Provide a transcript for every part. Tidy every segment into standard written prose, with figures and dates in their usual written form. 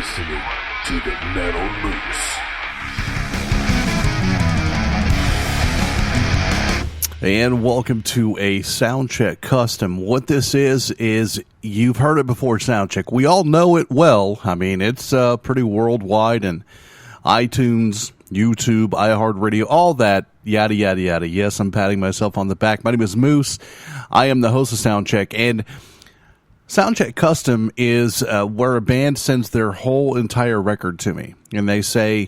listening to the Metal Moose. And welcome to a Soundcheck Custom. What this is you've heard it before, Soundcheck. We all know it well. I mean, it's pretty worldwide, and iTunes, YouTube, iHeartRadio, all that, yada, yada, yada. Yes, I'm patting myself on the back. My name is Moose. I am the host of Soundcheck, and Soundcheck Custom is where a band sends their whole entire record to me, and they say,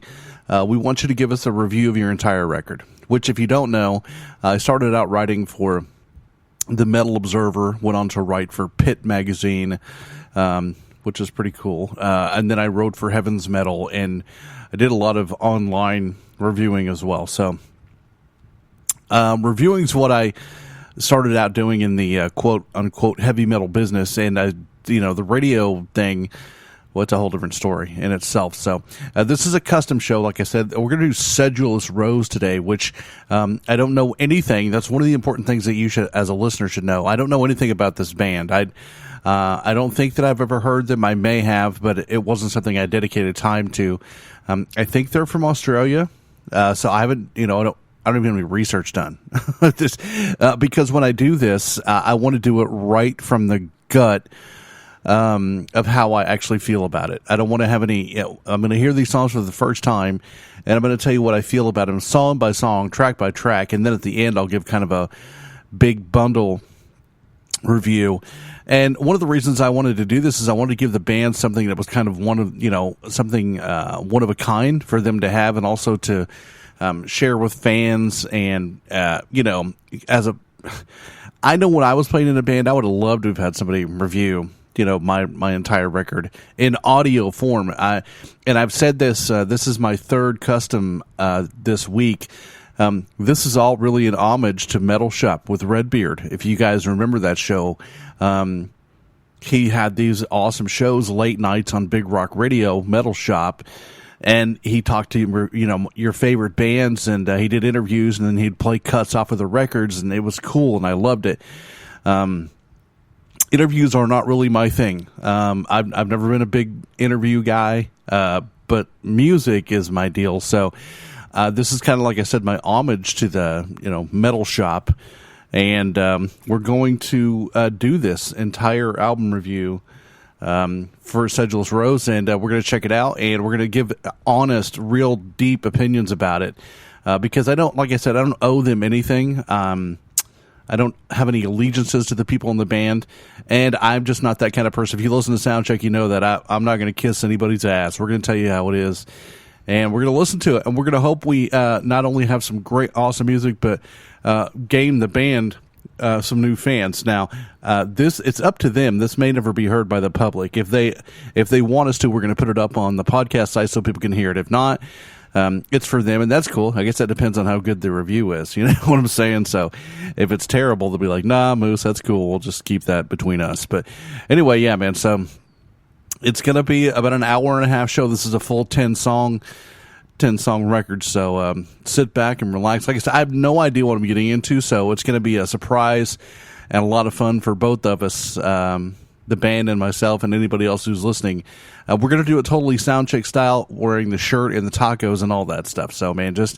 we want you to give us a review of your entire record. Which, if you don't know, I started out writing for the Metal Observer, went on to write for Pit Magazine, which is pretty cool. And then I wrote for Heaven's Metal, and I did a lot of online reviewing as well. So, reviewing is what I started out doing in the quote-unquote heavy metal business. And, the radio thing, well, it's a whole different story in itself. So this is a custom show. Like I said, we're going to do Sedulous Rose today, which I don't know anything. That's one of the important things that you should, as a listener, should know. I don't know anything about this band. I don't think that I've ever heard them. I may have, but it wasn't something I dedicated time to. I think they're from Australia, so I haven't. I don't even have any research done. Because when I do this, I want to do it right from the gut. Of how I actually feel about it. I don't want to have any, I'm going to hear these songs for the first time, and I'm going to tell you what I feel about them song by song, track by track, and then at the end I'll give kind of a big bundle review. And one of the reasons I wanted to do this is I wanted to give the band something that was kind of one of a kind for them to have, and also to share with fans. And, I know when I was playing in a band, I would have loved to have had somebody review my entire record in audio form. And I've said this, this is my third custom this week. This is all really an homage to Metal Shop with Redbeard. If you guys remember that show, he had these awesome shows, late nights on Big Rock Radio, Metal Shop, and he talked to, your favorite bands, and he did interviews, and then he'd play cuts off of the records, and it was cool, and I loved it. Interviews are not really my thing. I've never been a big interview guy, but music is my deal. So this is kind of, like I said, my homage to the Metal Shop, and we're going to do this entire album review for Sedulous Rose, and we're going to check it out, and we're going to give honest, real deep opinions about it, because I don't owe them anything. I don't have any allegiances to the people in the band, and I'm just not that kind of person. If you listen to Soundcheck, you know that I'm not going to kiss anybody's ass. We're going to tell you how it is, and we're going to listen to it, and we're going to hope we not only have some great, awesome music, but gain the band some new fans. Now, it's up to them. This may never be heard by the public. If they want us to, we're going to put it up on the podcast site so people can hear it. If not, it's for them, and that's cool. I guess that depends on how good the review is. You know what I'm saying? So if it's terrible, they'll be like, nah, Moose, that's cool. We'll just keep that between us. But anyway, yeah, man. So it's going to be about an hour and a half show. This is a full 10 song record. So sit back and relax. Like I said, I have no idea what I'm getting into. So it's going to be a surprise and a lot of fun for both of us, the band and myself and anybody else who's listening. We're going to do it totally Soundcheck style, wearing the shirt and the tacos and all that stuff. So, man, just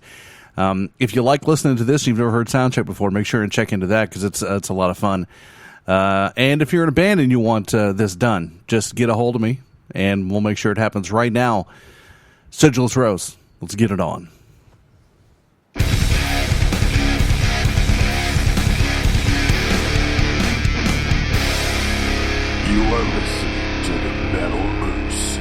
if you like listening to this, you've never heard Soundcheck before, make sure and check into that, because it's a lot of fun. And if you're in a band and you want this done, just get a hold of me, and we'll make sure it happens right now. Sedulous Rose, let's get it on. You are listening to the Metal Moose.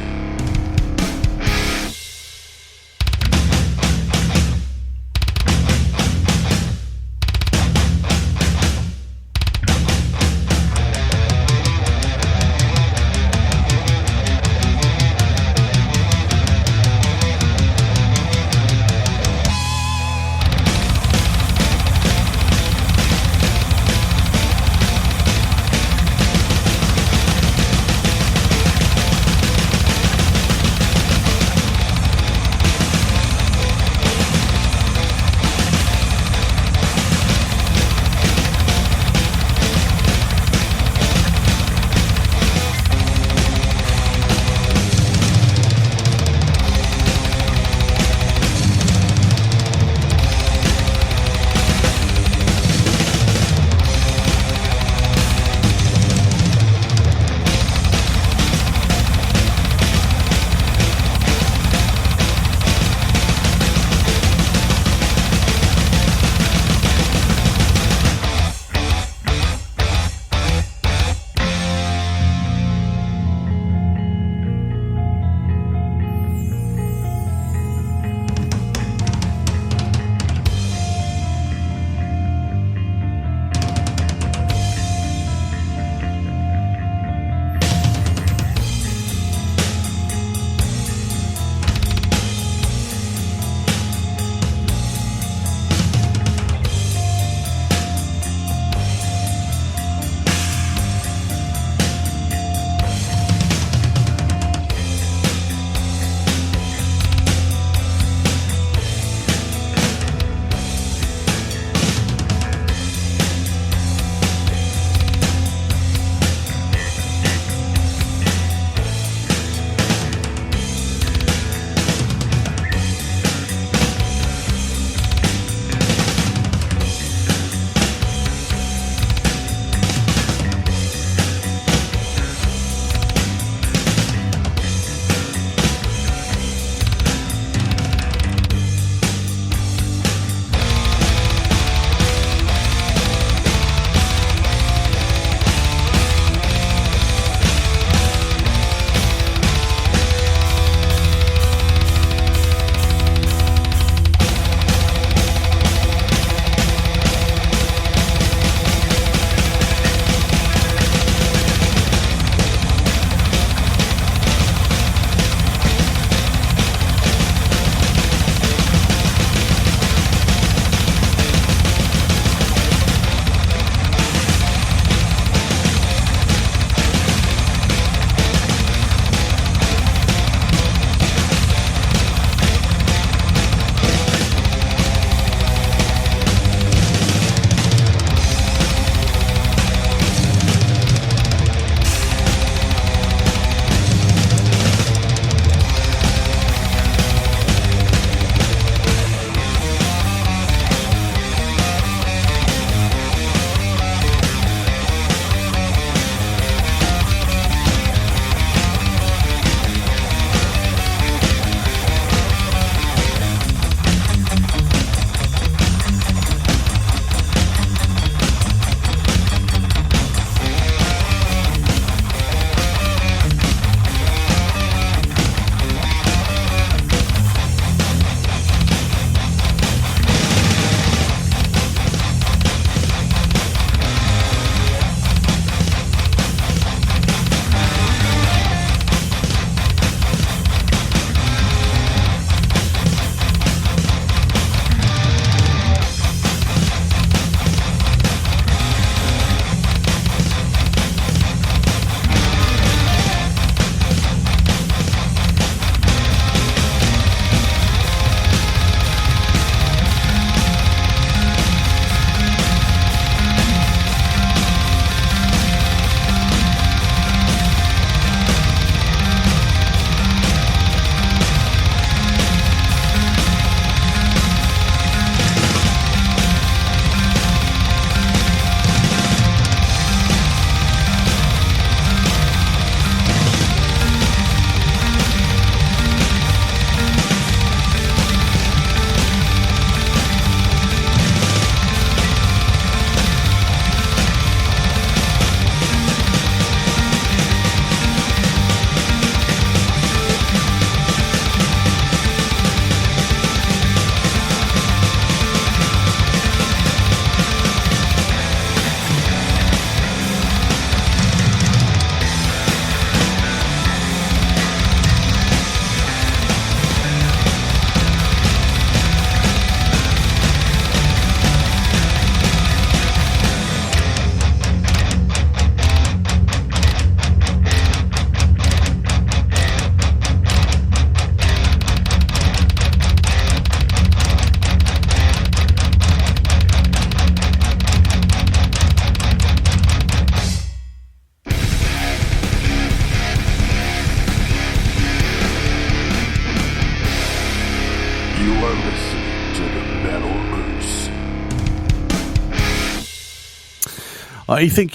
I think,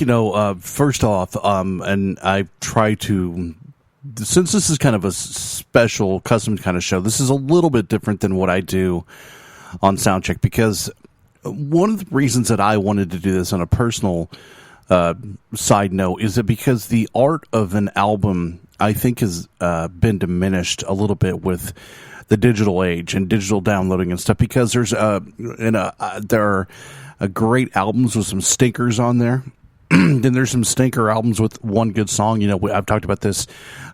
first off, and I try to, since this is kind of a special, custom kind of show, this is a little bit different than what I do on Soundcheck, because one of the reasons that I wanted to do this on a personal side note is that because the art of an album, I think, has been diminished a little bit with the digital age and digital downloading and stuff, because there are great albums with some stinkers on there. Then there's some stinker albums with one good song. I've talked about this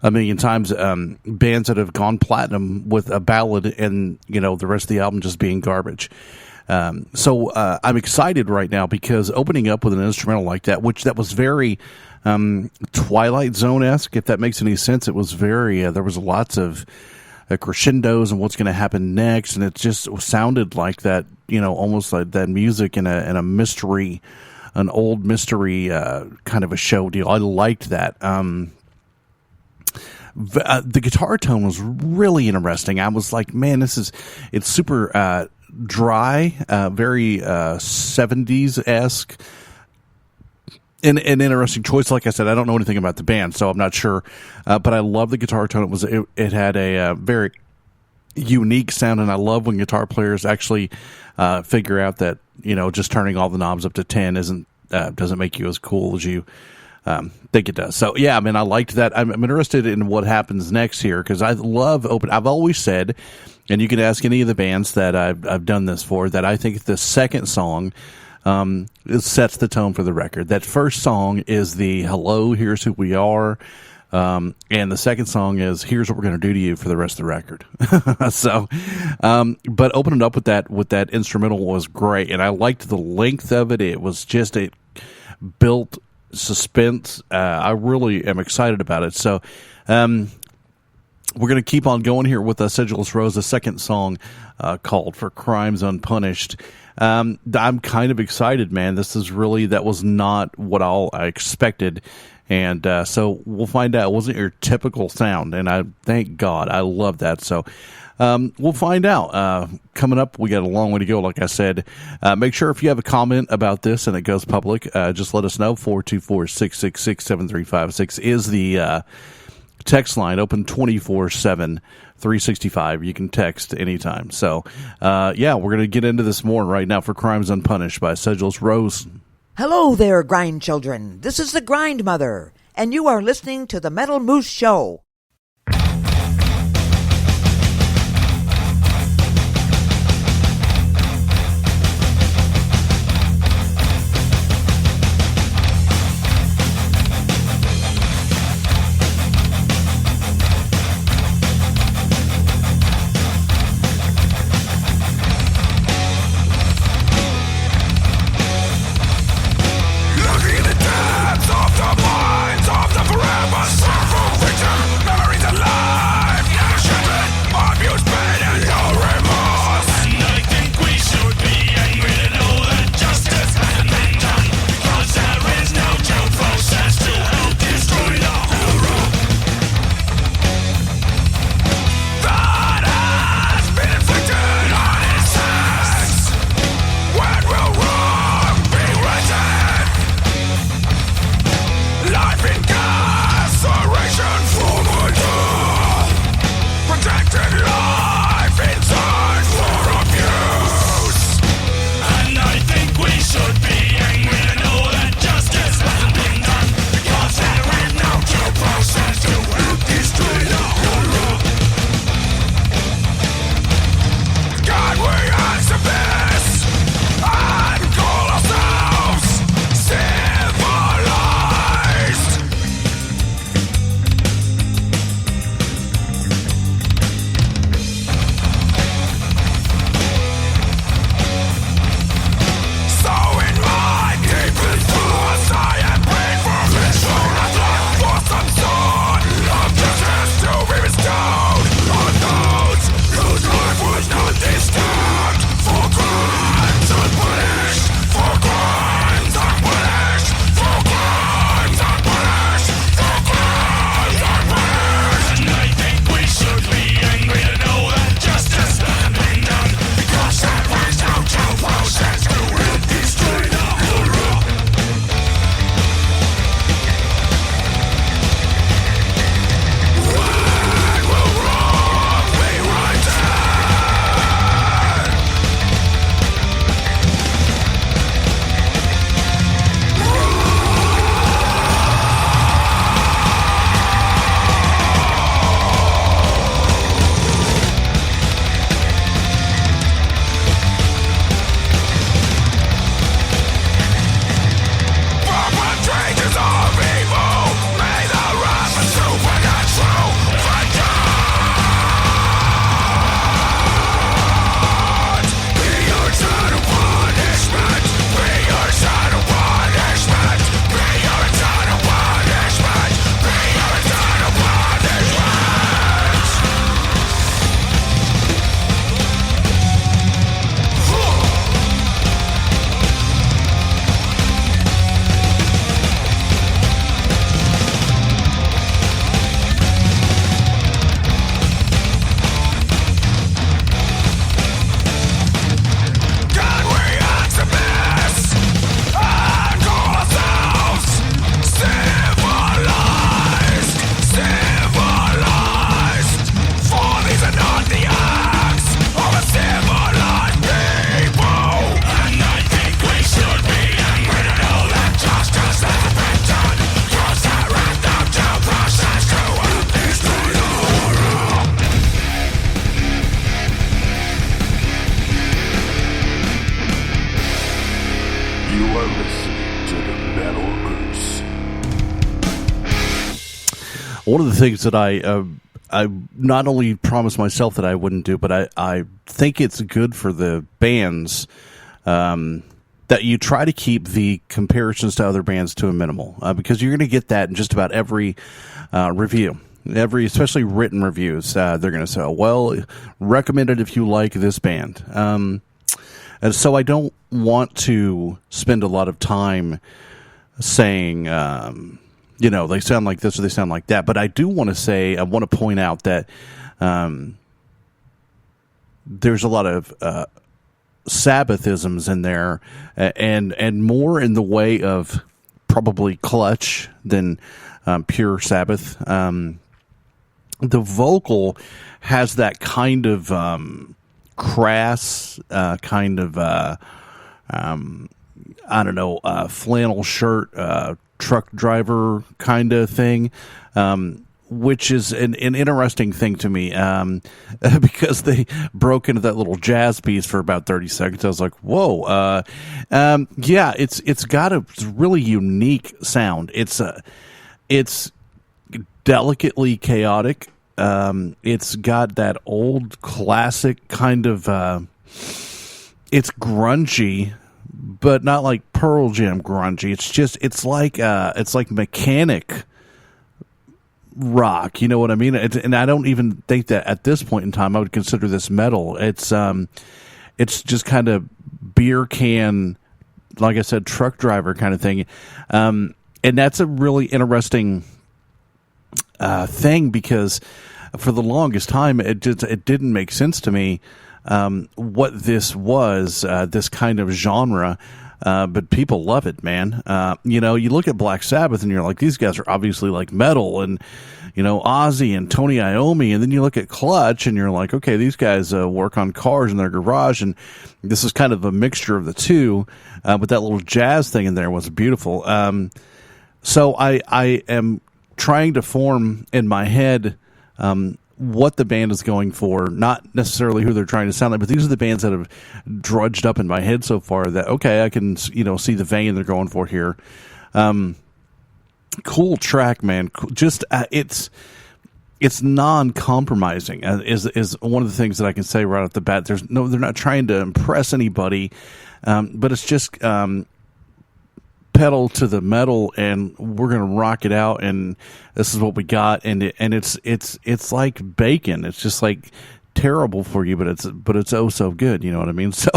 a million times. Bands that have gone platinum with a ballad and, the rest of the album just being garbage. So I'm excited right now because opening up with an instrumental like that, that was very Twilight Zone-esque, if that makes any sense. It was very, there was lots of crescendos and what's going to happen next, and it just sounded like that, almost like that music in a mystery, an old mystery kind of a show deal. I liked that. The guitar tone was really interesting. I was like, man, it's super dry, very 70s-esque. An interesting choice. Like I said, I don't know anything about the band, so I'm not sure. But I love the guitar tone. It had a very unique sound, and I love when guitar players actually figure out that just turning all the knobs up to 10 doesn't make you as cool as you think it does. So yeah, I mean, I liked that. I'm interested in what happens next here because I love open. I've always said, and you can ask any of the bands that I've done this for, that I think the second song it sets the tone for the record. That first song is the hello, here's who we are. And the second song is here's what we're going to do to you for the rest of the record. So, but opening up with that instrumental was great. And I liked the length of it. It was just, it built suspense. I really am excited about it. So, we're going to keep on going here with Sedulous Rose, the second song, called For Crimes Unpunished. I'm kind of excited, man. That was not what I expected. And so we'll find out. It wasn't your typical sound, and I thank God. I love that. So we'll find out. Coming up, we got a long way to go, like I said. Make sure if you have a comment about this and it goes public, just let us know. 424-666-7356 is the text line, open 24/7. 365. You can text anytime. So, we're going to get into this more right now for Crimes Unpunished by Sedulous Rose. Hello there, grind children. This is the Grind Mother, and you are listening to the Metal Moose Show. Looking at the depths of the minds of the forever circle fiction. to the Metal Moose. One of the things that I not only promised myself that I wouldn't do, but I think it's good for the bands that you try to keep the comparisons to other bands to a minimal, because you're going to get that in just about every review. Especially written reviews, they're going to say, well, recommend it if you like this band. And so I don't want to spend a lot of time saying, they sound like this or they sound like that. But I do want to I want to point out that there's a lot of Sabbathisms in there, and more in the way of probably Clutch than pure Sabbath. The vocal has that kind of crass, kind of flannel shirt, truck driver kind of thing, which is an interesting thing to me, because they broke into that little jazz piece for about 30 seconds. I was like, whoa. It's got a really unique sound. It's delicately chaotic. It's got that old classic kind of, it's grungy, but not like Pearl Jam grungy. It's like mechanic rock. You know what I mean? And I don't even think that at this point in time I would consider this metal. It's just kind of beer can, like I said, truck driver kind of thing. And that's a really interesting thing, because for the longest time it didn't make sense to me what this was, this kind of genre, but people love it, man. You look at Black Sabbath and you're like, these guys are obviously like metal, and Ozzy and Tony Iommi, and then you look at Clutch and you're like, okay, these guys work on cars in their garage, and this is kind of a mixture of the two, but that little jazz thing in there was beautiful. So I am trying to form in my head what the band is going for, not necessarily who they're trying to sound like, but these are the bands that have drudged up in my head so far that, okay, I can, see the vein they're going for here. Cool track, man. Just, it's non-compromising is one of the things that I can say right off the bat. They're not trying to impress anybody, but it's just, pedal to the metal, and we're gonna rock it out, and this is what we got, and it's like bacon. It's just like terrible for you, but it's oh so good. You know what I mean? So,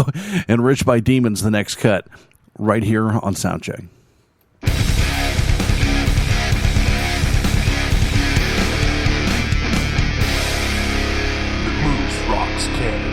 Enriched by Demons, the next cut, right here on Soundcheck. The Moose rocks Canada.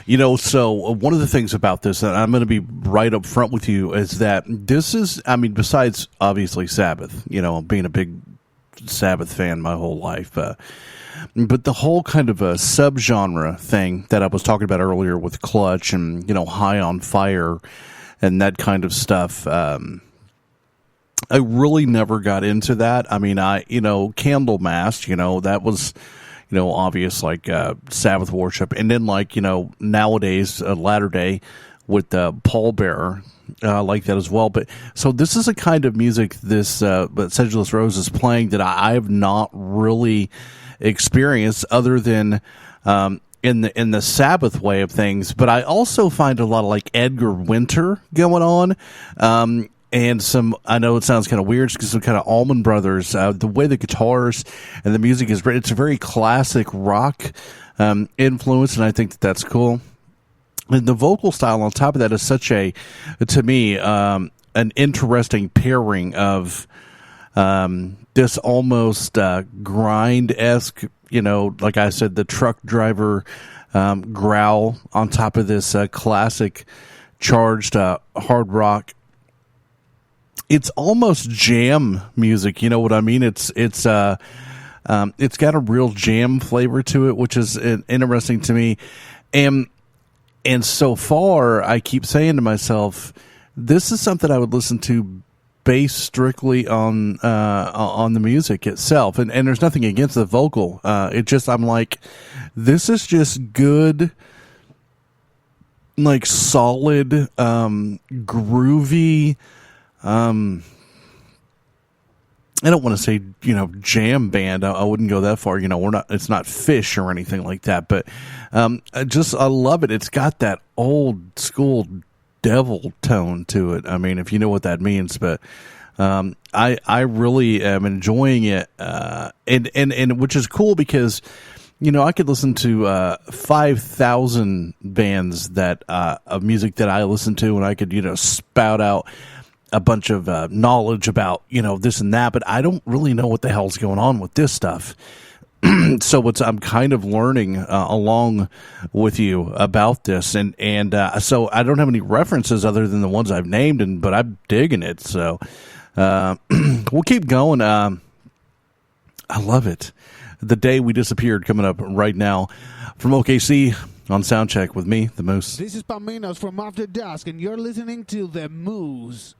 So one of the things about this, and I'm going to be right up front with you, is that this is, besides obviously Sabbath, being a big Sabbath fan my whole life, but the whole kind of a subgenre thing that I was talking about earlier with Clutch and, High on Fire and that kind of stuff, I really never got into that. Candlemass, that was, obvious, like Sabbath worship. And then, like, nowadays, Latter Day with Paul Bearer, like that as well. But so this is a kind of music but Sedulous Rose is playing that I have not really experienced other than in the Sabbath way of things. But I also find a lot of like Edgar Winter going on. And I know it sounds kind of weird because some kind of Allman Brothers, the way the guitars and the music is written, it's a very classic rock influence, and I think that's cool. And the vocal style on top of that is to me, an interesting pairing of this almost grind-esque, like I said, the truck driver growl on top of this classic charged hard rock. It's almost jam music, you know what I mean? It's got a real jam flavor to it, which is interesting to me. And so far, I keep saying to myself, this is something I would listen to based strictly on the music itself. And there's nothing against the vocal. I'm like, this is just good, like solid, groovy. I don't want to say, jam band. I wouldn't go that far. It's not Fish or anything like that, but, I love it. It's got that old school devil tone to it. If you know what that means, but, I really am enjoying it. And which is cool because, I could listen to 5,000 bands of music that I listen to, and I could, spout out a bunch of knowledge about, this and that, but I don't really know what the hell's going on with this stuff. So I'm kind of learning along with you about this, and so I don't have any references other than the ones I've named, but I'm digging it. So we'll keep going. I love it. The Day We Disappeared coming up right now from OKC on Soundcheck with me, the Moose. This is Paminos from After Dusk, and you're listening to the Moose.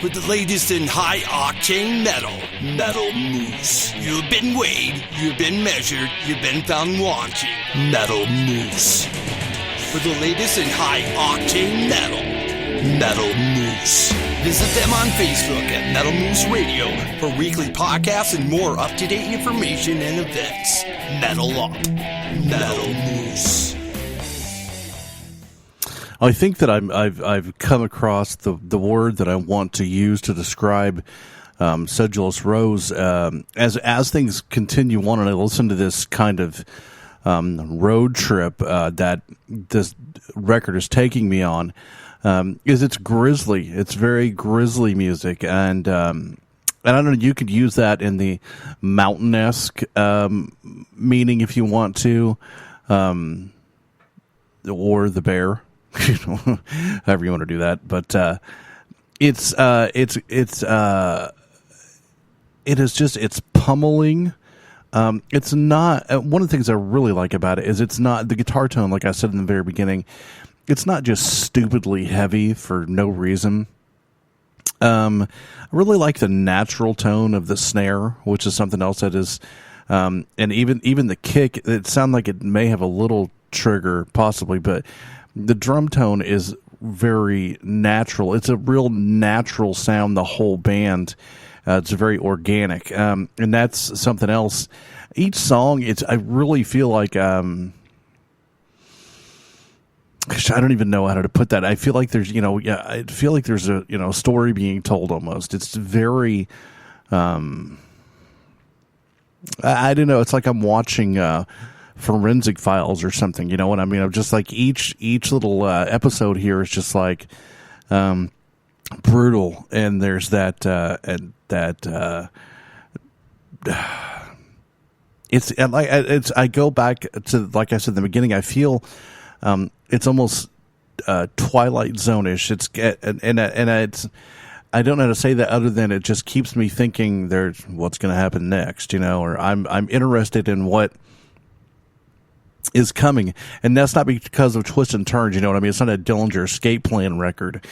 with the latest in high-octane metal. Metal Moose. You've been weighed, you've been measured, you've been found wanting. Metal Moose. For the latest in high-octane metal. Metal Moose. Visit them on Facebook at Metal Moose Radio for weekly podcasts and more up-to-date information and events. Metal Up. Metal Moose. I think that I've come across the word that I want to use to describe Sedulous Rose as things continue on, and I listen to this kind of road trip that this record is taking me on. Is it's grisly. It's very grisly music, and I don't know. You could use that in the mountain-esque meaning if you want to, or the bear, however you want to do that. But it's pummeling. It's not one of the things I really like about it is it's not the guitar tone, like I said in the very beginning. It's not just stupidly heavy for no reason. I really like the natural tone of the snare, which is something else that is, and even the kick. It sounds like it may have a little trigger, possibly, but the drum tone is very natural. It's a real natural sound. The whole band, it's very organic, and that's something else. Each song, I really feel like. I don't even know how to put that. I feel like there's, I feel like there's a, story being told almost. It's very, I don't know. It's like I'm watching Forensic Files or something. You know what I mean? I'm just like each little episode here is just like brutal, and there's that I go back to, like I said in the beginning. I feel. It's almost Twilight Zone-ish. It's I don't know how to say that other than it just keeps me thinking there's what's going to happen next, or I'm interested in what is coming, and that's not because of twists and turns. You know what I mean? It's not a Dillinger Escape Plan record.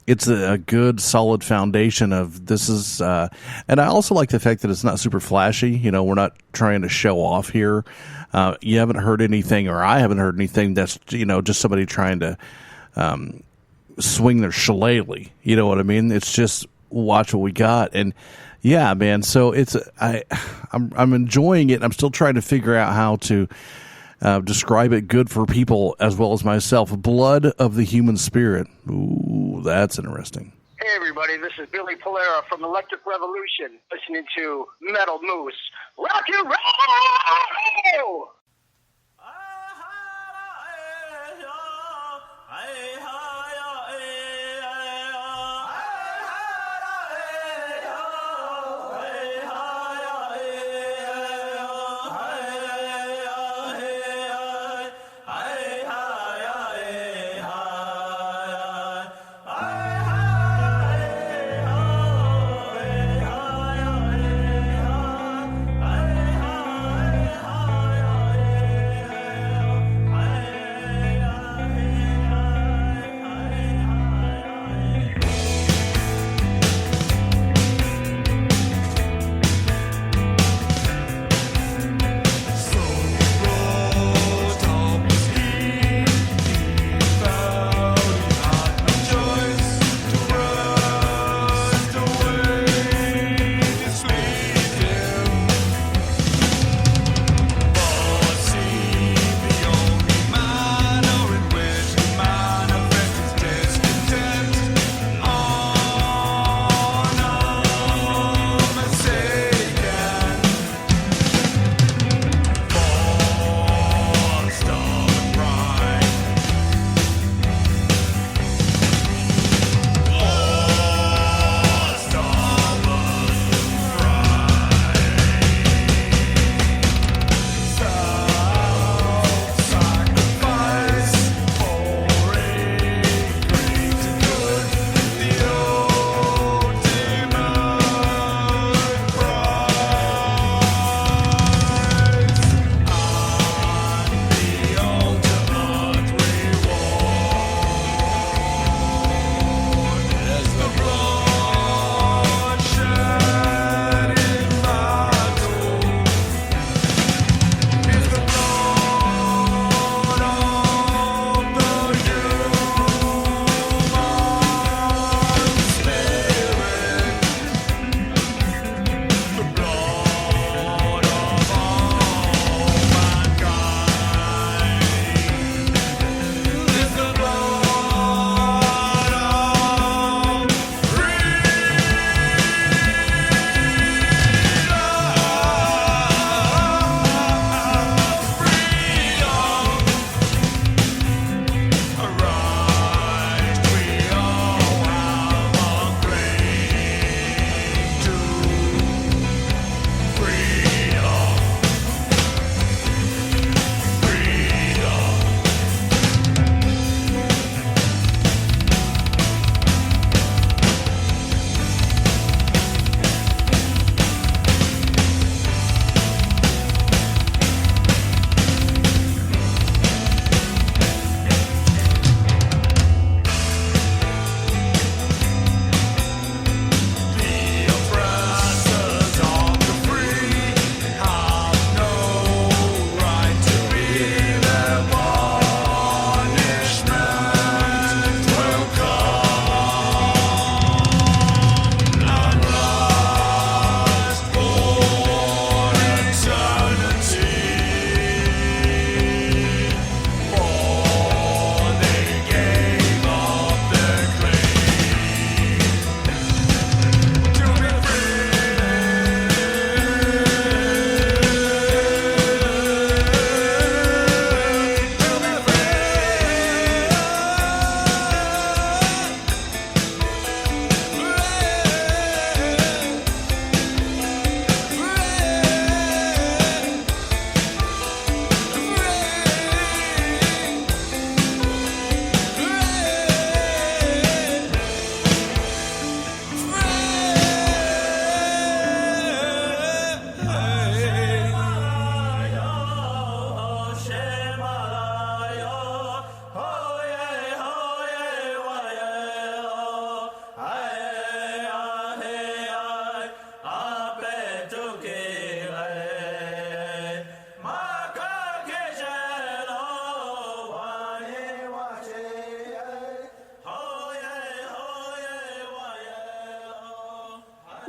It's a good, solid foundation of this is, and I also like the fact that it's not super flashy. We're not trying to show off here. You haven't heard anything, or I haven't heard anything that's, just somebody trying to swing their shillelagh. You know what I mean? It's just watch what we got, and yeah, man. So I'm enjoying it. I'm still trying to figure out how to describe it good for people as well as myself. Blood of the Human Spirit. Ooh, that's interesting. Hey everybody, this is Billy Polera from Electric Revolution, listening to Metal Moose. Rock and roll!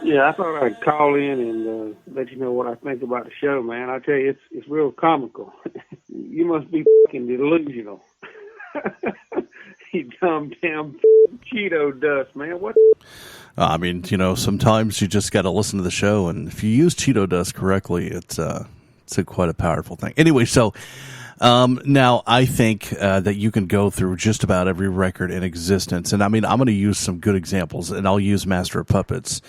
Yeah, I thought I'd call in and let you know what I think about the show, man. I tell you, it's real comical. You must be fucking delusional. You dumb damn Cheeto dust, man. What? I mean, sometimes you just got to listen to the show, and if you use Cheeto dust correctly, it's quite a powerful thing. Anyway, so now I think that you can go through just about every record in existence, and I mean, I'm going to use some good examples, and I'll use Master of Puppets,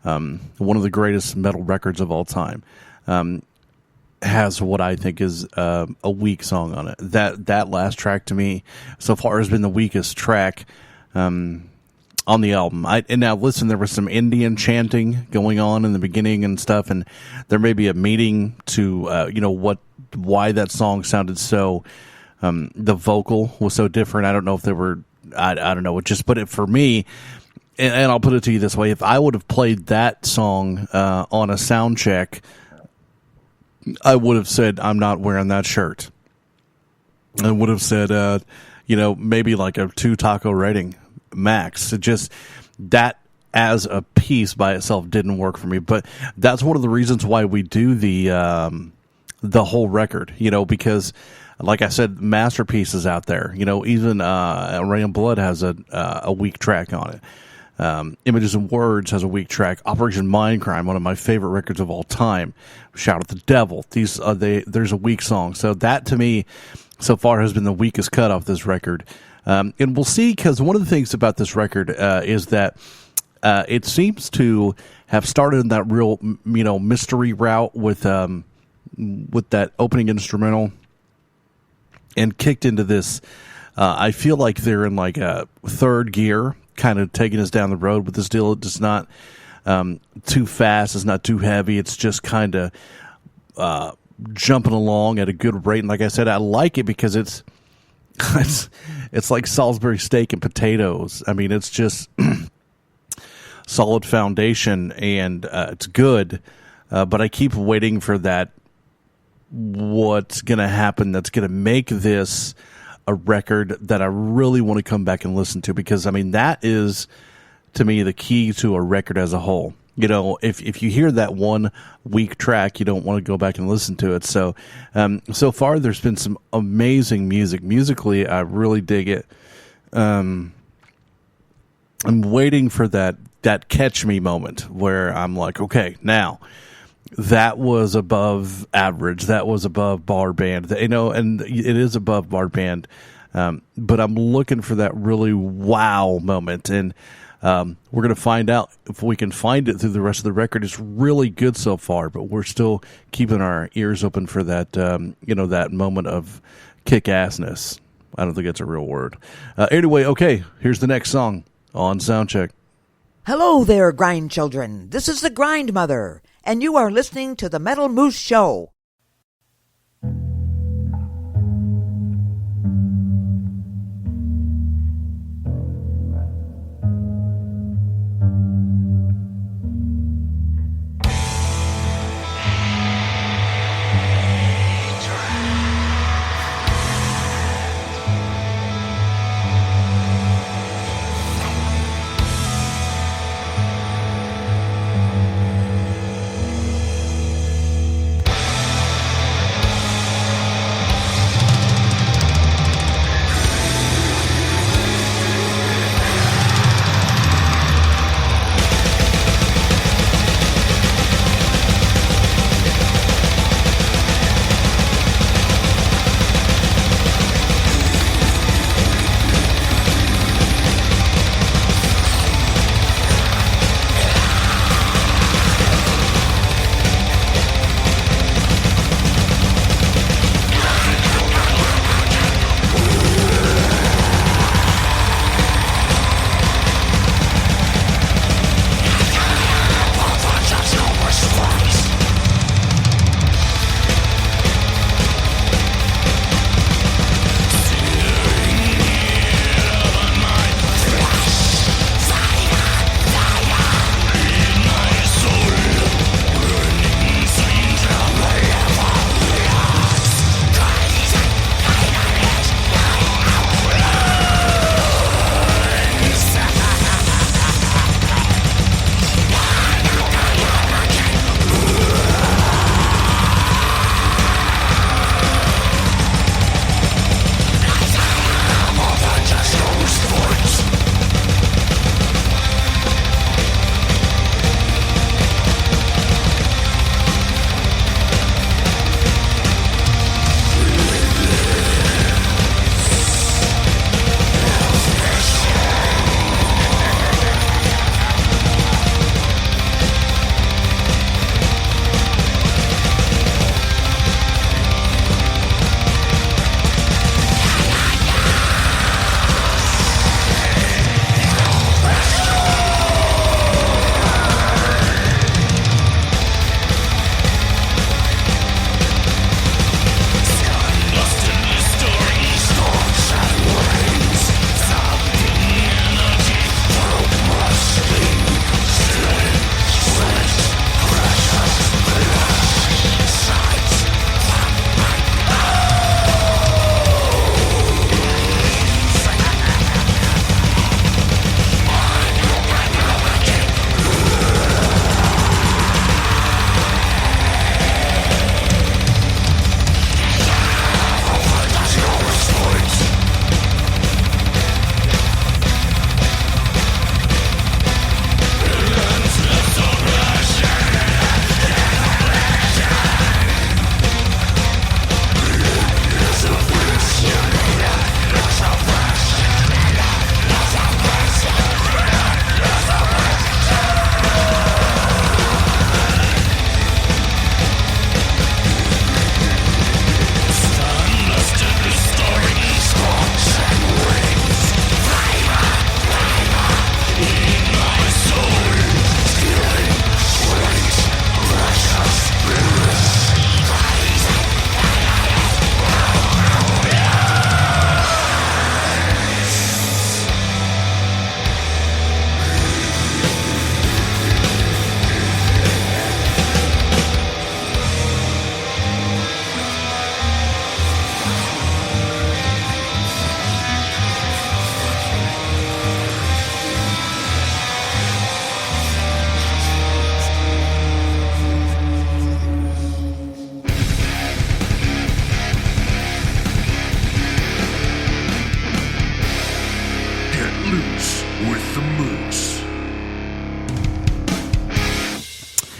one of the greatest metal records of all time. Has what I think is a weak song on it. That last track to me so far has been the weakest track on the album. And now listen, there was some Indian chanting going on in the beginning and stuff, and there may be a meaning to why that song sounded so the vocal was so different. I don't know if they were I don't know. But for me, and I'll put it to you this way: if I would have played that song on a sound check, I would have said, I'm not wearing that shirt. I would have said, maybe like a 2 taco rating max. It just, that as a piece by itself didn't work for me. But that's one of the reasons why we do the whole record, because like I said, masterpieces out there, even Rain of Blood has a weak track on it. Images and Words has a weak track. Operation Mindcrime, one of my favorite records of all time. Shout at the Devil. There's a weak song. So that to me, so far, has been the weakest cut off this record. And we'll see, because one of the things about this record is that it seems to have started in that real, mystery route with that opening instrumental, and kicked into this. I feel like they're in like a third gear, kind of taking us down the road with this deal. It's not too fast. It's not too heavy. It's just kind of jumping along at a good rate. And like I said, I like it because it's like Salisbury steak and potatoes. I mean, it's just solid foundation, and it's good. But I keep waiting for that. What's going to happen that's going to make this a record that I really want to come back and listen to, because I mean, that is to me the key to a record as a whole. If you hear that one weak track, you don't want to go back and listen to it. So so far there's been some amazing music. Musically, I really dig it. I'm waiting for that catch me moment where I'm like, okay, now that was above average. That was above bar band. And it is above bar band. But I'm looking for that really wow moment. And we're going to find out if we can find it through the rest of the record. It's really good so far, but we're still keeping our ears open for that, that moment of kick-assness. I don't think that's a real word. Anyway, okay, here's the next song on Soundcheck. Hello there, grind children. This is the Grind Mother, and you are listening to the Metal Moose Show.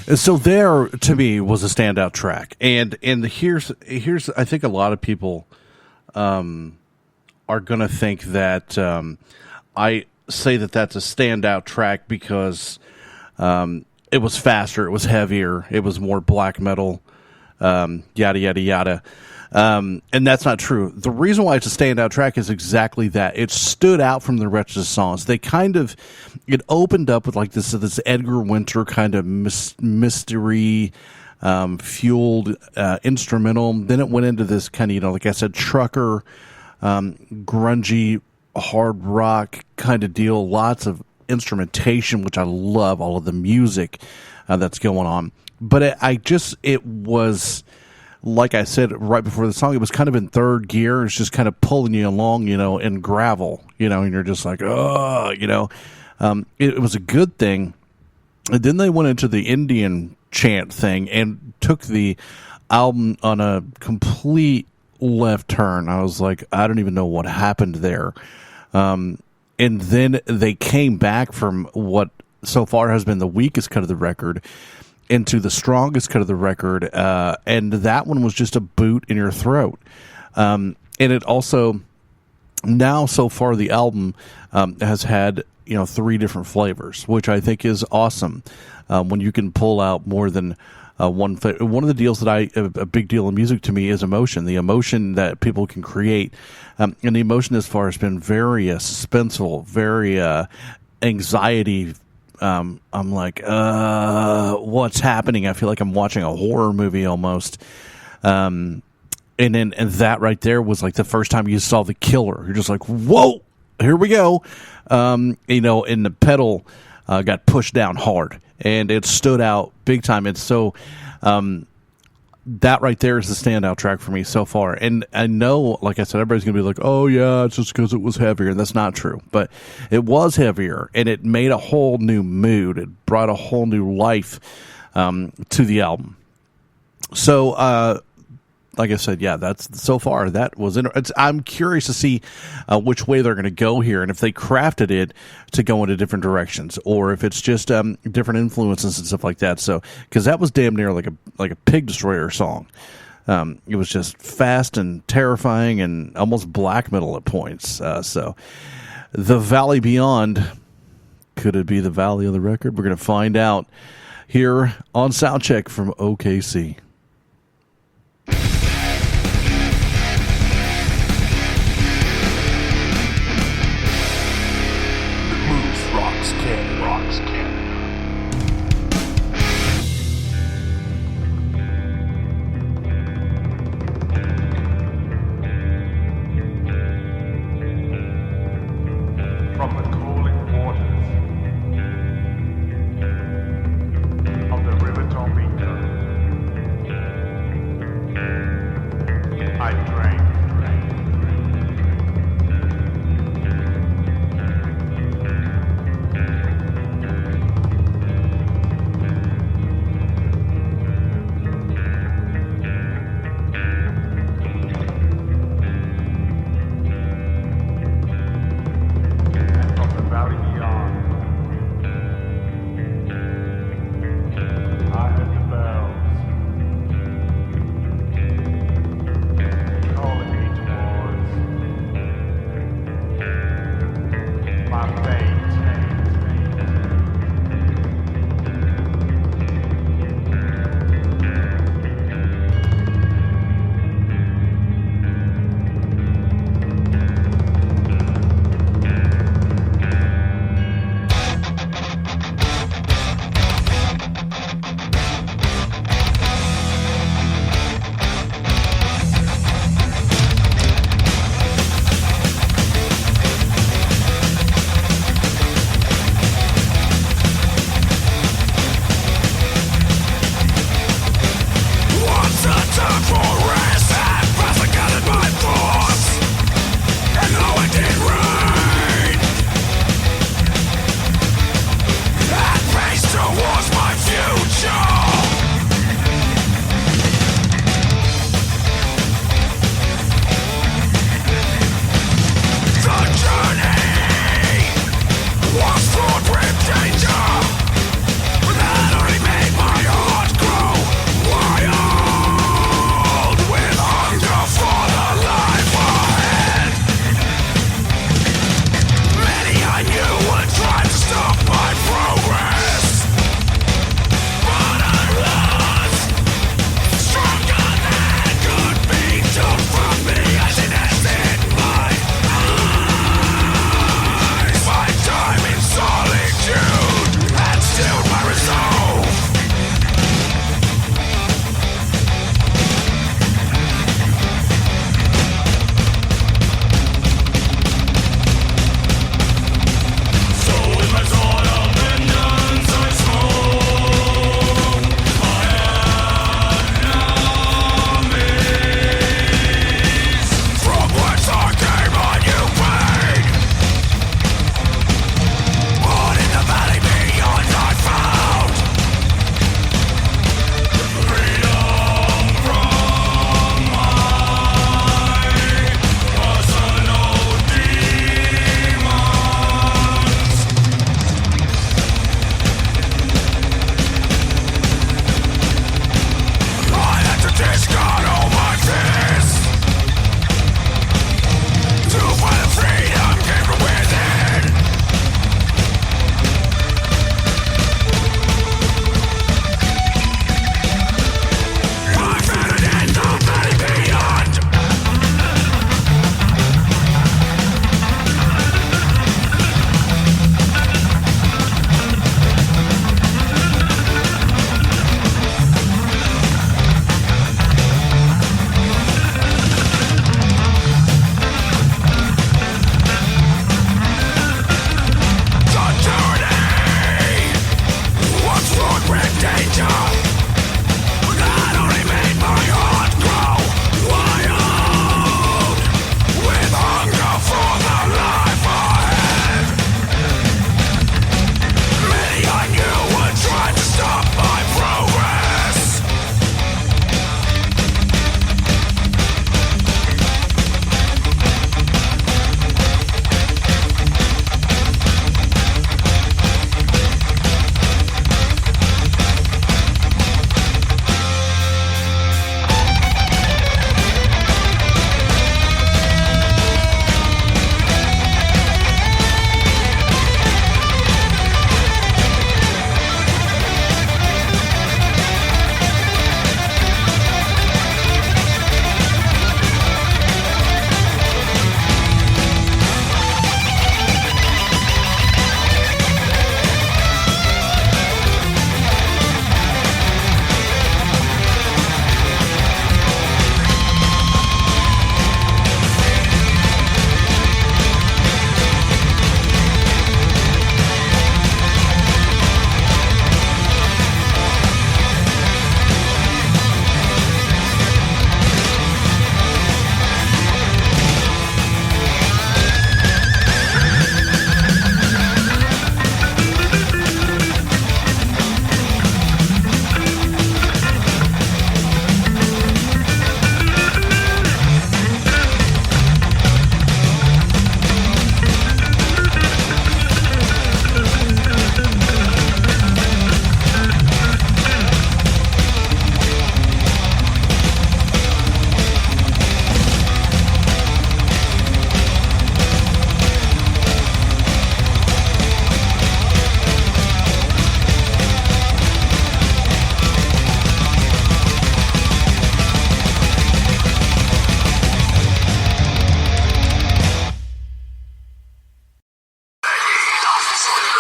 And so there, to me, was a standout track. And here's I think a lot of people are going to think that I say that that's a standout track because it was faster, it was heavier, it was more black metal, yada, yada, yada. And that's not true. The reason why it's a standout track is exactly that. It stood out from the rest of the songs. It opened up with like this Edgar Winter kind of mystery fueled instrumental. Then it went into this kind of, like I said, trucker, grungy, hard rock kind of deal. Lots of instrumentation, which I love, all of the music that's going on. But it was, like I said right before the song, it was kind of in third gear. It's just kind of pulling you along, in gravel, and you're just like, oh, it was a good thing. And then they went into the Indian chant thing and took the album on a complete left turn. I was like, I don't even know what happened there. And then they came back from what so far has been the weakest cut of the record into the strongest cut of the record, and that one was just a boot in your throat. And it also, now so far the album has had 3 different flavors, which I think is awesome. When you can pull out more than one flavor. One of the deals that a big deal in music to me is emotion. The emotion that people can create, and the emotion this far has been very suspenseful, very anxiety. I'm like, what's happening? I feel like I'm watching a horror movie almost. And that right there was like the first time you saw the killer. You're just like, whoa, here we go. And the pedal got pushed down hard, and it stood out big time. And so that right there is the standout track for me so far. And I know, like I said, everybody's going to be like, oh, yeah, it's just because it was heavier. And that's not true. But it was heavier, and it made a whole new mood. It brought a whole new life to the album. So, like I said, yeah, that's so far that was. I'm curious to see which way they're going to go here, and if they crafted it to go into different directions, or if it's just different influences and stuff like that. So, because that was damn near like a Pig Destroyer song. It was just fast and terrifying and almost black metal at points. So, The Valley Beyond, could it be the Valley of the Record? We're going to find out here on Soundcheck from OKC. From the cooling waters of the River Tomika, I drank.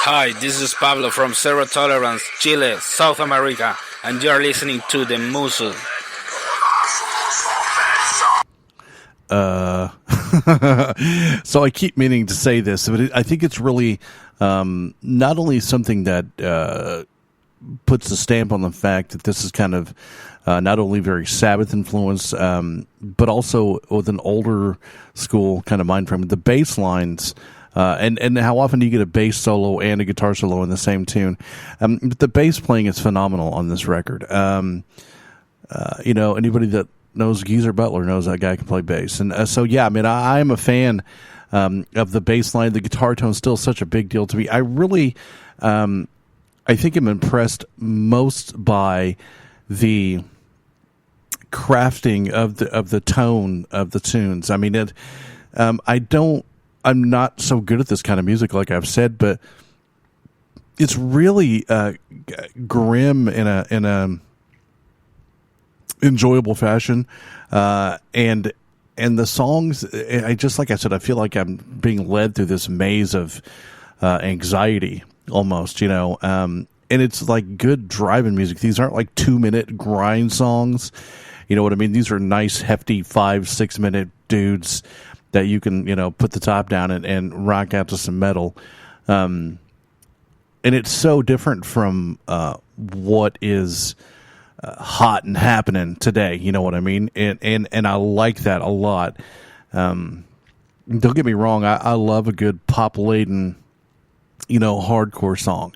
Hi, this is Pablo from Zero Tolerance, Chile, South America, and you're listening to the Musu. So I keep meaning to say this, but I think it's really not only something that puts a stamp on the fact that this is kind of not only very Sabbath influence, but also with an older school kind of mind frame. The bass lines, and how often do you get a bass solo and a guitar solo in the same tune? But the bass playing is phenomenal on this record. Anybody that knows Geezer Butler knows that guy can play bass. And so, yeah, I mean, I am a fan of the bass line. The guitar tone is still such a big deal to me. I really, I think I'm impressed most by the crafting of the tone of the tunes. I mean, I'm not so good at this kind of music, like I've said, but it's really grim in a enjoyable fashion, and the songs. Like I said, I feel like I'm being led through this maze of anxiety, almost. And it's like good driving music. These aren't like 2-minute grind songs. You know what I mean? These are nice, hefty 5-6 minute dudes that you can, put the top down and rock out to some metal. And it's so different from what is hot and happening today. You know what I mean? And I like that a lot. Don't get me wrong. I love a good pop laden, hardcore song.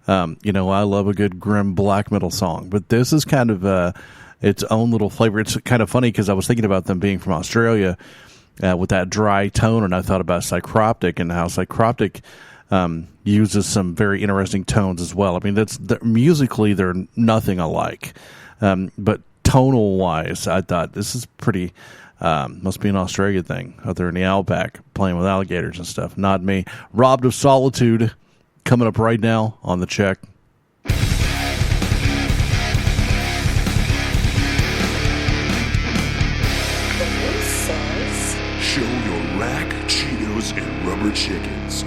I love a good grim black metal song, but this is kind of its own little flavor. It's kind of funny because I was thinking about them being from Australia with that dry tone, and I thought about Psychroptic and how Psychroptic uses some very interesting tones as well. I mean, musically they're nothing alike, but tonal wise, I thought this is pretty. Must be an Australia thing out there in the outback playing with alligators and stuff. Not me. Robbed of Solitude coming up right now on the check. Show your rack, Cheetos, and rubber chickens.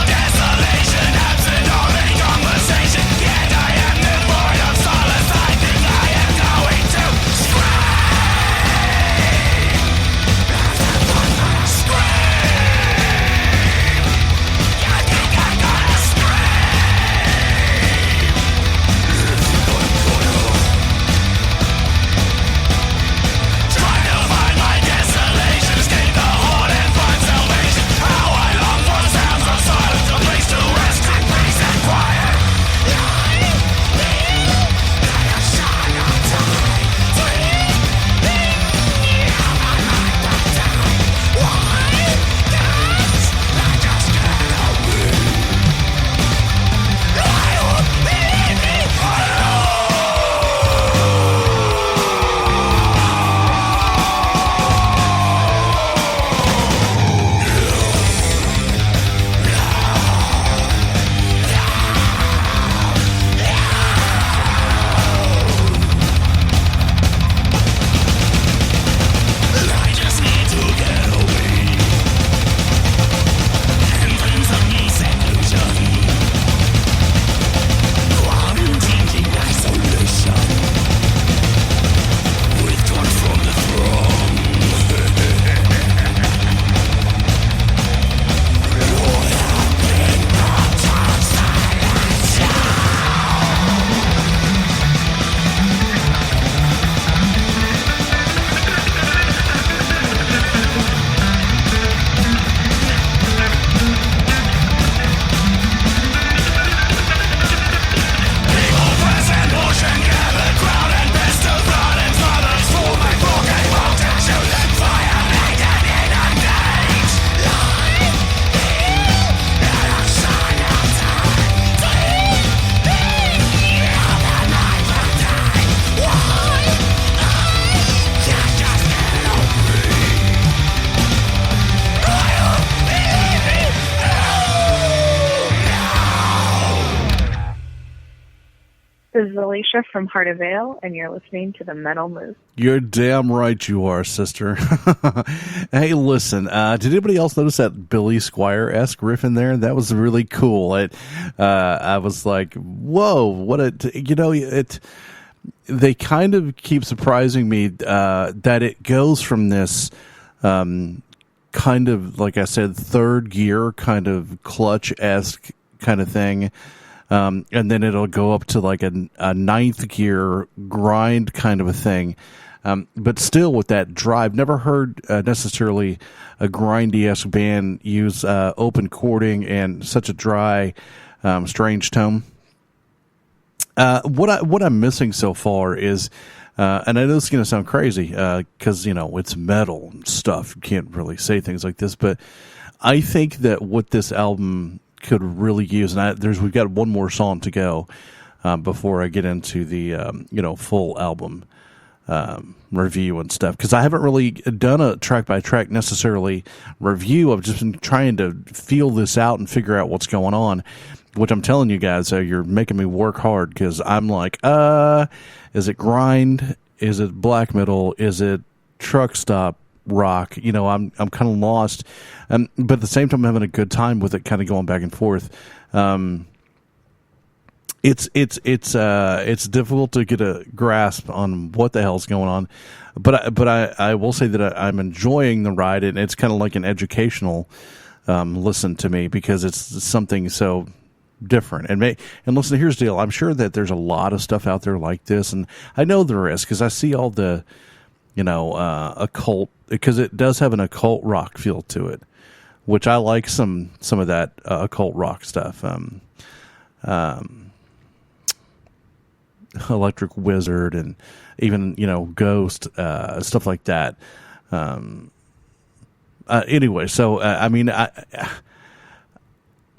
Desolation, absent of any conversation. Yet I am This is Alicia from Heart of Vale, and you're listening to the Metal Moose. You're damn right you are, sister. Hey, listen, did anybody else notice that Billy Squier-esque riff in there? That was really cool. I was like, whoa, what they kind of keep surprising me that it goes from this kind of, like I said, third gear kind of clutch-esque kind of thing. And then it'll go up to like a ninth gear grind kind of a thing. But still with that drive, never heard necessarily a grindy-esque band use open chording and such a dry, strange tone. What I'm missing so far is, and I know this is going to sound crazy because, it's metal and stuff. You can't really say things like this, but I think that what this album could really use, and we've got one more song to go before I get into the full album review and stuff, because I haven't really done a track by track necessarily review. I've just been trying to feel this out and figure out what's going on, which I'm telling you guys, you're making me work hard, because I'm like, is it grind? Is it black metal? Is it truck stop rock? I'm kind of lost, but at the same time I'm having a good time with it, kind of going back and forth. It's difficult to get a grasp on what the hell's going on, but I will say that I'm enjoying the ride, and it's kind of like an educational listen to me, because it's something so different. And listen, here's the deal. I'm sure that there's a lot of stuff out there like this, and I know there is, because I see all the occult, because it does have an occult rock feel to it, which I like some of that occult rock stuff. Electric Wizard, and even Ghost, stuff like that. Anyway, so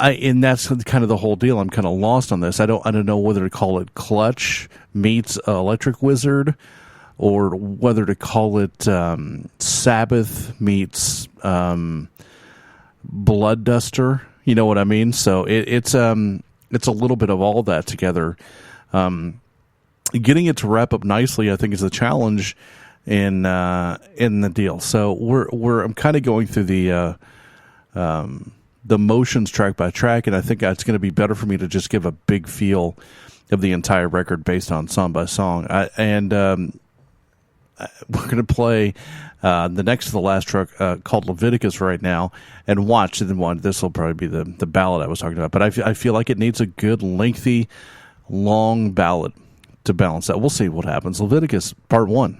and that's kind of the whole deal. I'm kind of lost on this. I don't know whether to call it Clutch meets Electric Wizard, or whether to call it Sabbath meets Blood Duster. You know what I mean? So it's a little bit of all that together. Getting it to wrap up nicely, I think, is a challenge in the deal. So I'm kind of going through the motions track by track, and I think it's going to be better for me to just give a big feel of the entire record based on song by song. We're going to play the next to the last track called Leviticus right now, and watch. And then this will probably be the ballad I was talking about. But I feel like it needs a good, lengthy, long ballad to balance that. We'll see what happens. Leviticus, part 1.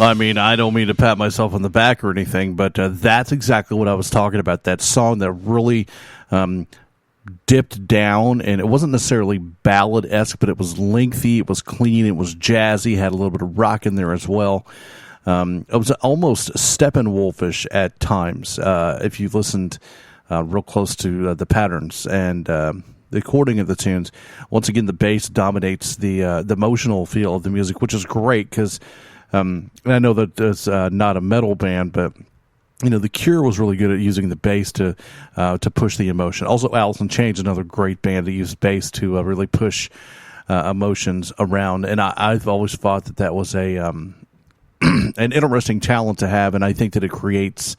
I mean, I don't mean to pat myself on the back or anything, but that's exactly what I was talking about. That song that really dipped down, and it wasn't necessarily ballad-esque, but it was lengthy, it was clean, it was jazzy, had a little bit of rock in there as well. It was almost Steppenwolfish at times, if you've listened real close to the patterns and the chording of the tunes. Once again, the bass dominates the emotional feel of the music, which is great because I know that it's not a metal band, but The Cure was really good at using the bass to push the emotion. Also, Alice in Chains, another great band that used bass to really push emotions around. And I've always thought that was an interesting talent to have, and I think that it creates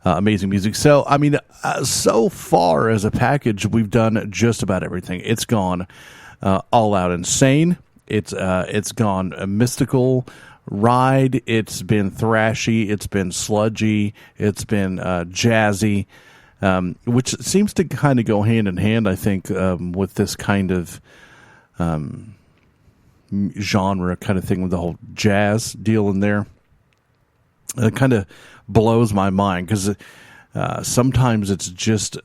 amazing music. So, I mean, so far as a package, we've done just about everything. It's gone all out insane. It's gone mystical ride. It's been thrashy. It's been sludgy. It's been jazzy, which seems to kind of go hand in hand, I think, with this kind of genre kind of thing with the whole jazz deal in there. It kind of blows my mind because sometimes it's just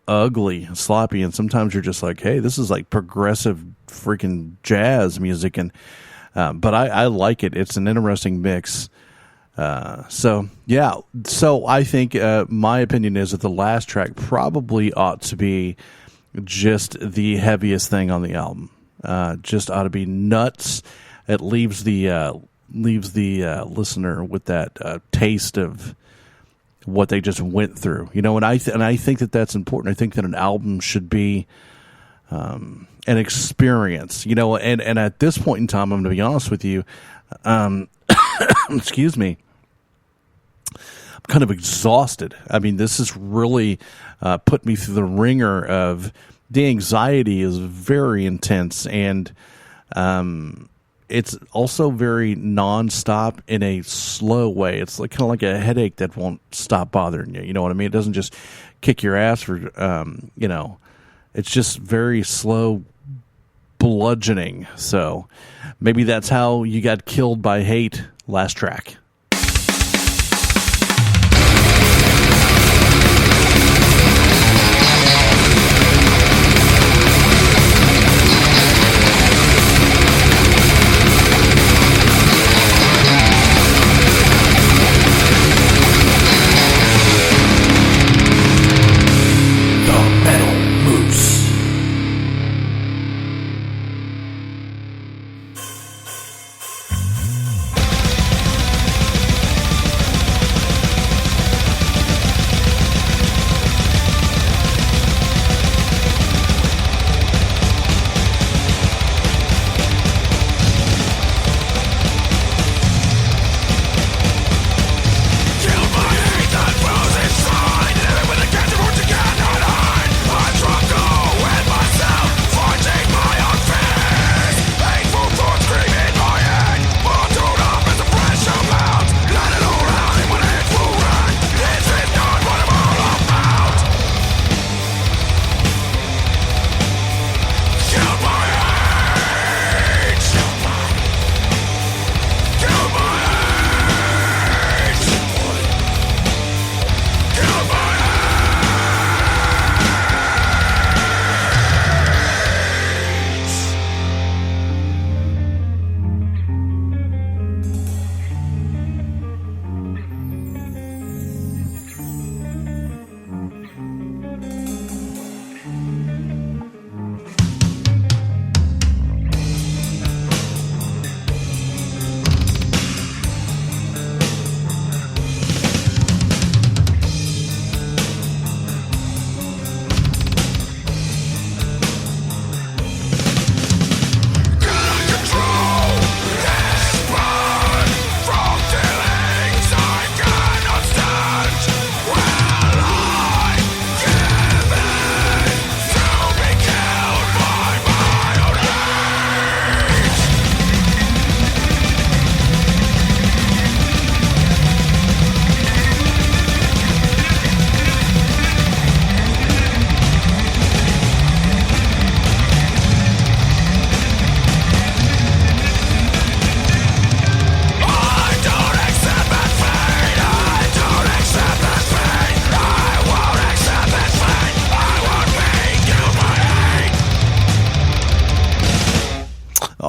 ugly and sloppy, and sometimes you're just like, hey, this is like progressive freaking jazz music, and but I like it. It's an interesting mix. So I think my opinion is that the last track probably ought to be just the heaviest thing on the album. Just ought to be nuts. It leaves the listener with that taste of what they just went through, and I think that that's important. I think that an album should be an experience, and at this point in time, I'm going to be honest with you, excuse me, I'm kind of exhausted. I mean, this has really put me through the ringer of the anxiety is very intense, and it's also very nonstop in a slow way. It's like kind of like a headache that won't stop bothering you. You know what I mean? It doesn't just kick your ass for, it's just very slow bludgeoning. So maybe that's how you got killed by hate last track.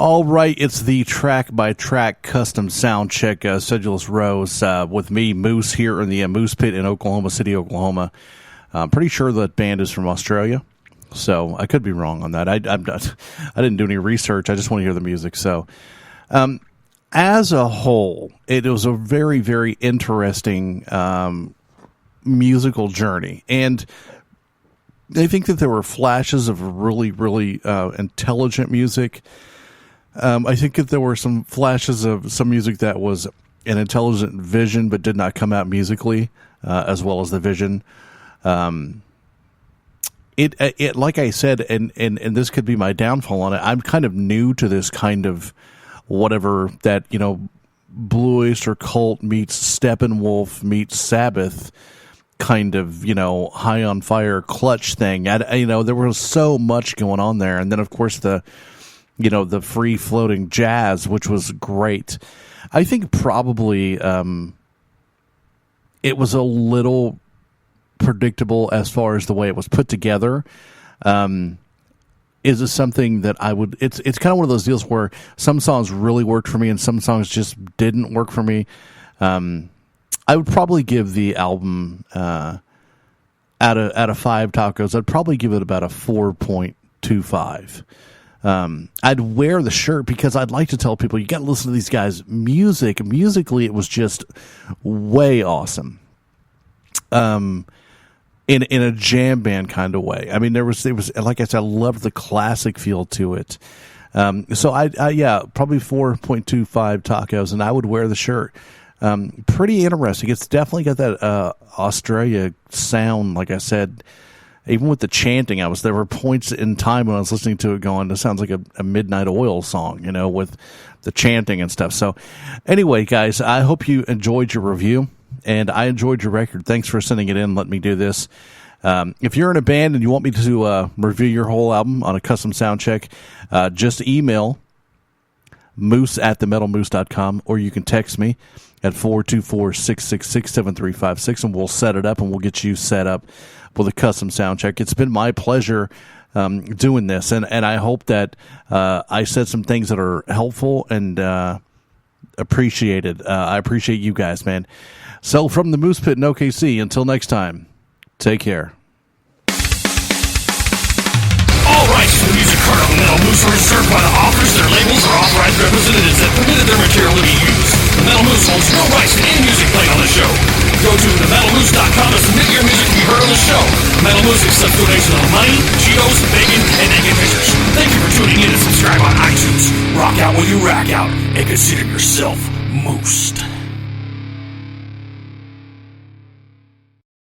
All right, it's the track-by-track custom sound check, Sedulous Rose, with me, Moose, here in the Moose Pit in Oklahoma City, Oklahoma. I'm pretty sure that band is from Australia, so I could be wrong on that. I didn't do any research. I just want to hear the music. So, as a whole, it was a very, very interesting musical journey, and I think that there were flashes of really, really intelligent music. I think that there were some flashes of some music that was an intelligent vision but did not come out musically as well as the vision. It like I said, and this could be my downfall on it, I'm kind of new to this kind of whatever that, Blue Oyster Cult meets Steppenwolf meets Sabbath kind of, High on Fire Clutch thing. There was so much going on there. And then, of course, the free-floating jazz, which was great. I think probably it was a little predictable as far as the way it was put together. Is it something that I would... It's kind of one of those deals where some songs really worked for me and some songs just didn't work for me. I would probably give the album, out of 5 tacos, I'd probably give it about a 4.25. I'd wear the shirt because I'd like to tell people, you got to listen to these guys' music. Musically, it was just way awesome. In a jam band kind of way. I mean, there was like I said, I loved the classic feel to it. So I probably 4.25 tacos, and I would wear the shirt. Pretty interesting. It's definitely got that Australia sound, like I said. Even with the chanting, there were points in time when I was listening to it going, this sounds like a Midnight Oil song, with the chanting and stuff. So anyway, guys, I hope you enjoyed your review, and I enjoyed your record. Thanks for sending it in. Let me do this. If you're in a band and you want me to review your whole album on a custom sound check, just email moose@themetalmoose.com, or you can text me at 424-666-7356, and we'll set it up, and we'll get you set up with a custom sound check. It's been my pleasure doing this, and I hope that I said some things that are helpful and appreciated. I appreciate you guys, man. So from the Moose Pit in OKC, until next time, take care. All rights to the music heard on the Metal Moose are reserved by the authors, their labels, or authorized representatives that permitted their material to be used. The Metal Moose holds no rights to any music played on the show. Go to themetalmoose.com to submit your music to be heard on the show. Metal Moose accepts donations of money, Cheetos, bacon, and naked pictures. Thank you for tuning in and subscribe on iTunes. Rock out when you rack out, and consider yourself moosed.